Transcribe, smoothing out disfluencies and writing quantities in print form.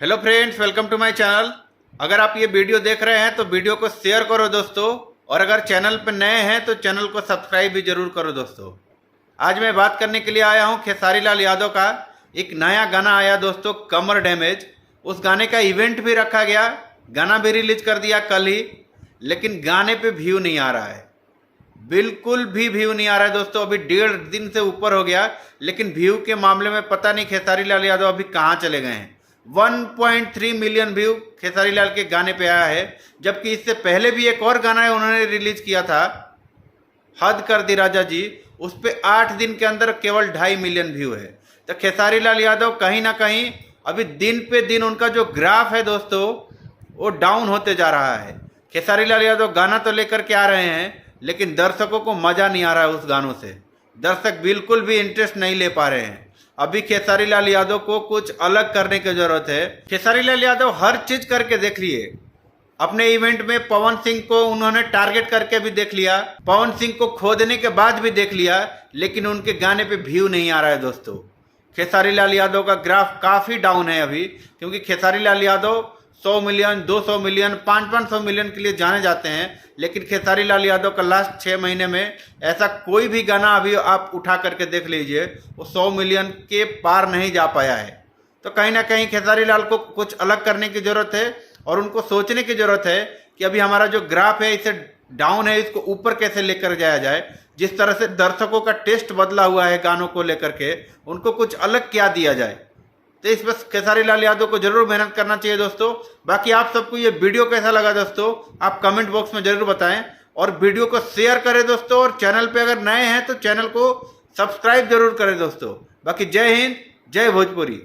Hello friends, welcome to my channel. अगर आप ये वीडियो देख रहे हैं तो वीडियो को शेयर करो दोस्तों, और अगर चैनल पर नए हैं तो चैनल को सब्सक्राइब भी जरूर करो दोस्तों। आज मैं बात करने के लिए आया हूँ खेसारी लाल यादव का एक नया गाना आया दोस्तों, कमर डैमेज। उस गाने का इवेंट भी रखा गया, गाना भी रिलीज कर दिया कल ही, लेकिन गाने पे व्यू नहीं आ रहा है, बिल्कुल भी व्यू नहीं आ रहा है दोस्तों। अभी 1.5 दिन से ऊपर हो गया, लेकिन व्यू के मामले में पता नहीं खेसारी लाल यादव अभी कहाँ चले गए हैं। 1.3 मिलियन व्यू खेसारी लाल के गाने पे आया है, जबकि इससे पहले भी एक और गाना है उन्होंने रिलीज किया था, हद कर दी राजा जी। उस पर 8 दिन के अंदर केवल 2.5 मिलियन व्यू है। तो खेसारी लाल यादव कहीं ना कहीं अभी दिन पे दिन उनका जो ग्राफ है दोस्तों वो डाउन होते जा रहा है। खेसारी लाल यादव गाना तो लेकर के आ रहे हैं, लेकिन दर्शकों को मजा नहीं आ रहा है उस गानों से। दर्शक बिल्कुल भी इंटरेस्ट नहीं ले पा रहे हैं। अभी खेसारी लाल यादव को कुछ अलग करने की जरूरत है। खेसारी लाल यादव हर चीज करके देख लिए। अपने इवेंट में पवन सिंह को उन्होंने टारगेट करके भी देख लिया, पवन सिंह को खोदने के बाद भी देख लिया, लेकिन उनके गाने पे व्यू नहीं आ रहा है दोस्तों। खेसारी लाल यादव का ग्राफ काफी डाउन है अभी, क्योंकि Khesari Lal Yadav 100 million, 200 million, 500 million के लिए जाने जाते हैं, लेकिन खेसारी लाल यादव का लास्ट 6 महीने में ऐसा कोई भी गाना अभी आप उठा करके देख लीजिए वो 100 मिलियन के पार नहीं जा पाया है। तो कहीं ना कहीं खेसारी लाल को कुछ अलग करने की जरूरत है, और उनको सोचने की जरूरत है कि अभी हमारा जो ग्राफ है इसे डाउन है, इसको ऊपर कैसे लेकर जाया जाए। जिस तरह से दर्शकों का टेस्ट बदला हुआ है गानों को लेकर के, उनको कुछ अलग क्या दिया जाए। तो इस पर खेसारी लाल यादव को जरूर मेहनत करना चाहिए दोस्तों। बाकी आप सबको ये वीडियो कैसा लगा दोस्तों, आप कमेंट बॉक्स में जरूर बताएं, और वीडियो को शेयर करें दोस्तों, और चैनल पे अगर नए हैं तो चैनल को सब्सक्राइब जरूर करें दोस्तों। बाकी जय हिंद, जय भोजपुरी।